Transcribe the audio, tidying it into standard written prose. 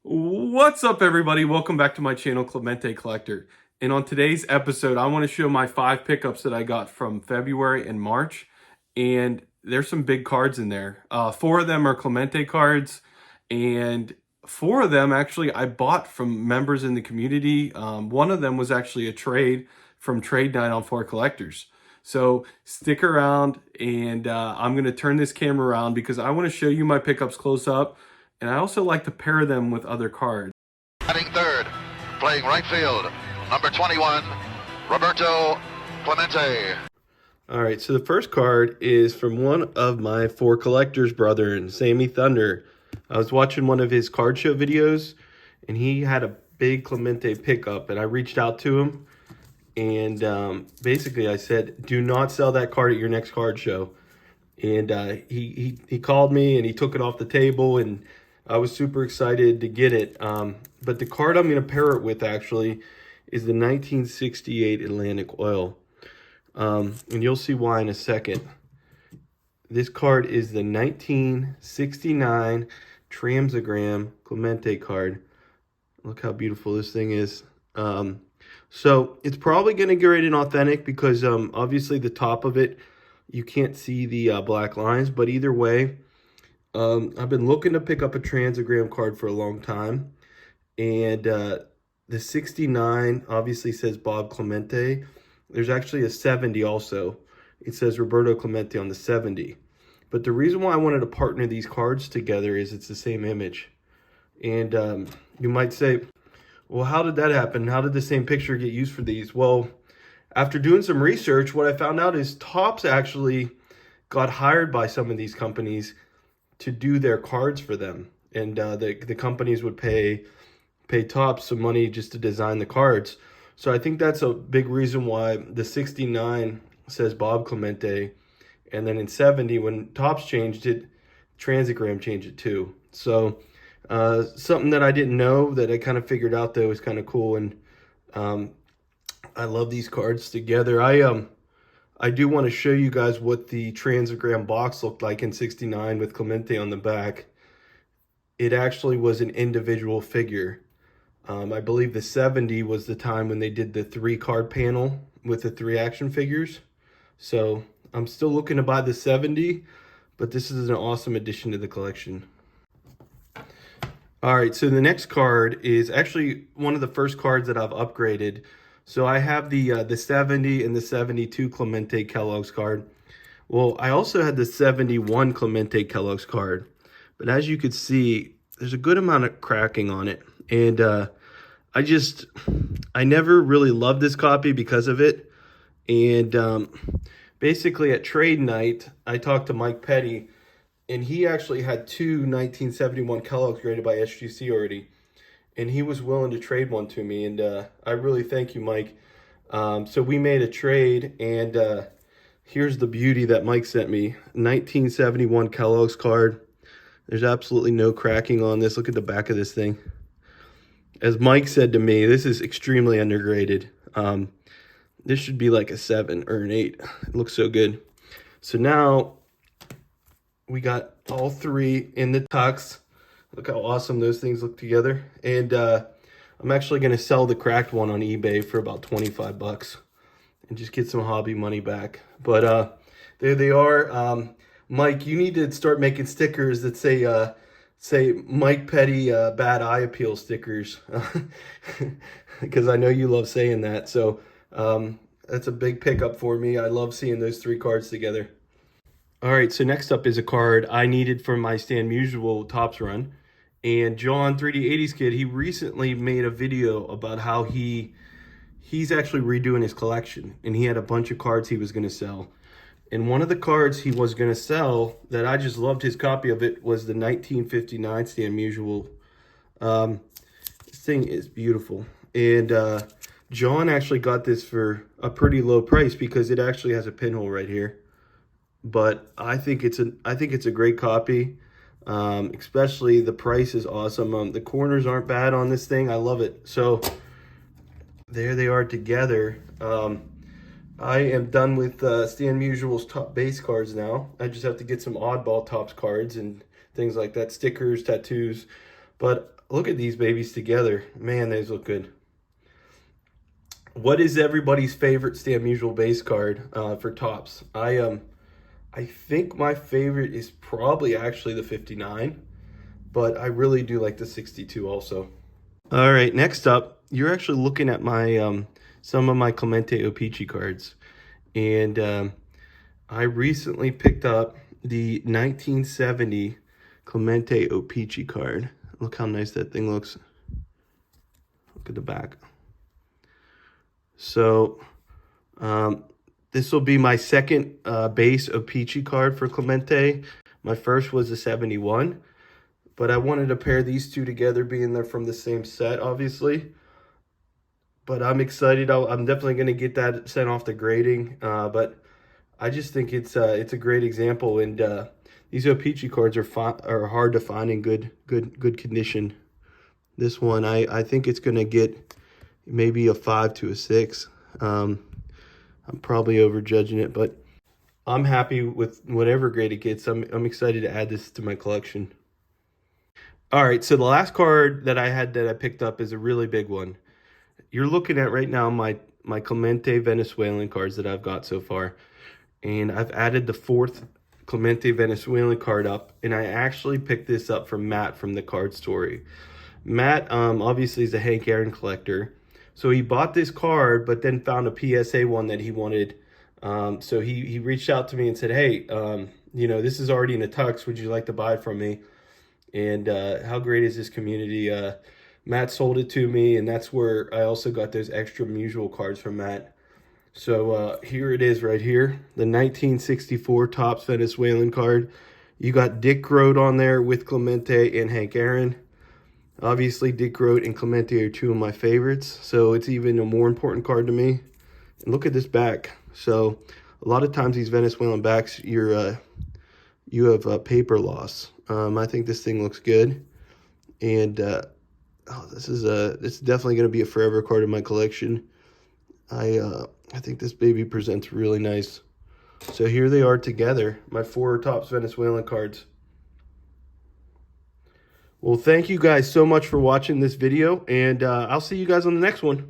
What's up, everybody? Welcome back to my channel, Clemente Collector. And on today's episode, I want to show my 5 pickups that I got from February and March. And there's some big cards in there. 4 of them are Clemente cards, and 4 of them actually I bought from members in the community. One of them was actually a trade from Trade Night on 4 Collectors. So stick around, and I'm going to turn this camera around because I want to show you my pickups close up. And I also like to pair them with other cards. Batting third, playing right field, number 21, Roberto Clemente. All right, so the first card is from one of my 4 collectors' brethren, Sammy Thunder. I was watching one of his card show videos, and he had a big Clemente pickup, and I reached out to him, and basically I said, do not sell that card at your next card show. And he called me, and he took it off the table, and I was super excited to get it. But the card I'm going to pair it with actually is the 1968 Atlantic Oil. And you'll see why in a second. This card is the 1969 Tramsogram Clemente card. Look how beautiful this thing is. So it's probably going to get rated authentic because obviously the top of it, you can't see the black lines. But either way, I've been looking to pick up a Transogram card for a long time, and the 69 obviously says Bob Clemente. There's actually a 70 also. It says Roberto Clemente on the 70. But the reason why I wanted to partner these cards together is it's the same image. And you might say, well, how did that happen? How did the same picture get used for these? Well, after doing some research, what I found out is Topps actually got hired by some of these companies to do their cards for them, and the companies would pay Topps some money just to design the cards. So I think that's a big reason why the 69 says Bob Clemente, and then in 70 when Topps changed it, Transogram changed it too. So something that I didn't know that I kind of figured out though is kind of cool, and I love these cards together. I do want to show you guys what the Transogram box looked like in 69 with Clemente on the back. It actually was an individual figure. I believe the 70 was the time when they did the 3 card panel with the 3 action figures. So I'm still looking to buy the 70, but this is an awesome addition to the collection. All right, so the next card is actually one of the first cards that I've upgraded. So I have the 70 and the 72 Clemente Kellogg's card. Well, I also had the 71 Clemente Kellogg's card. But as you could see, there's a good amount of cracking on it. And I never really loved this copy because of it. And basically at trade night, I talked to Mike Petty, and he actually had 2 1971 Kellogg's graded by SGC already. And he was willing to trade one to me, and I really thank you, Mike. So we made a trade, and here's the beauty that Mike sent me. 1971 Kellogg's card. There's absolutely no cracking on this. Look at the back of this thing. As Mike said to me, this is extremely undergraded. This should be like a 7 or an 8. It looks so good. So now we got all 3 in the tux. Look how awesome those things look together. And I'm actually going to sell the cracked one on eBay for about 25 bucks and just get some hobby money back. But there they are. Mike, you need to start making stickers that say Mike Petty bad eye appeal stickers, because I know you love saying that. So that's a big pickup for me. I love seeing those 3 cards together. All right, so next up is a card I needed for my Stan Musial Topps run. And John, 3D80s Kid, he recently made a video about how he's actually redoing his collection. And he had a bunch of cards he was going to sell. And one of the cards he was going to sell that I just loved his copy of it was the 1959 Stan Musial. This thing is beautiful. And John actually got this for a pretty low price because it actually has a pinhole right here. But I think it's a great copy. Especially the price is awesome. The corners aren't bad on this thing. I love it. So there they are together. I am done with Stan Musial's top base cards now. I just have to get some oddball Topps cards and things like that, stickers, tattoos. But Look at these babies together. Man, those look good. What is everybody's favorite Stan Musial base card for Topps? I think my favorite is probably actually the 59, but I really do like the 62 also. All right, next up, you're actually looking at my some of my Clemente O-Pee-Chee cards, and I recently picked up the 1970 Clemente O-Pee-Chee card. Look how nice that thing looks. Look at the back. So this will be my second base O-Pee-Chee card for Clemente. My first was a 71, but I wanted to pair these two together, being they're from the same set, obviously. But I'm excited. I'm definitely going to get that sent off to grading. But I just think it's a great example, and these O-Pee-Chee cards are hard to find in good condition. This one, I think it's going to get maybe a 5 to a 6. I'm probably overjudging it, but I'm happy with whatever grade it gets. I'm excited to add this to my collection. All right, so the last card that I picked up is a really big one. You're looking at right now my Clemente Venezuelan cards that I've got so far, and I've added the fourth Clemente Venezuelan card up, and I actually picked this up from Matt from the Card Story. Matt obviously is a Hank Aaron collector. So he bought this card, but then found a PSA one that he wanted. So he reached out to me and said, hey, you know, this is already in a tux. Would you like to buy it from me? And how great is this community? Matt sold it to me, and that's where I also got those extra Musial cards from Matt. So here it is right here, the 1964 Topps Venezuelan card. You got Dick Groat on there with Clemente and Hank Aaron. Obviously, Dick Groat and Clemente are two of my favorites, so it's even a more important card to me. And look at this back. So a lot of times these Venezuelan backs, you have paper loss. I think this thing looks good, and this is definitely going to be a forever card in my collection. I think this baby presents really nice. So here they are together, my 4 Topps Venezuelan cards. Well, thank you guys so much for watching this video, and I'll see you guys on the next one.